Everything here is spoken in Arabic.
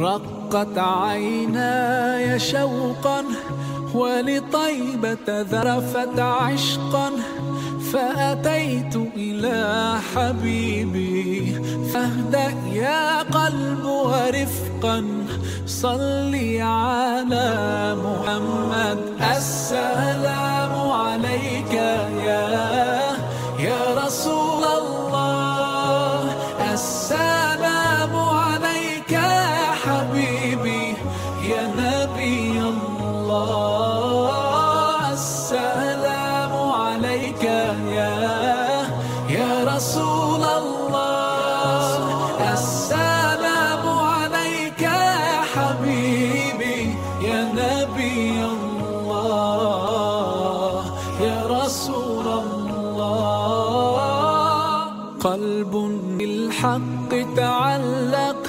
رقت عيناي شوقا ولطيبة ذرفت عشقا، فأتيت إلى حبيبي فاهدأ يا قلب ورفقا، صلي على محمد. السلام عليك يا رسول الله، السلام عليك يا حبيبي يا نبي الله، السلام عليك يا رسول الله، السلام عليك يا حبيبي يا نبي الله يا رسول الله. قلب بالحق تعلق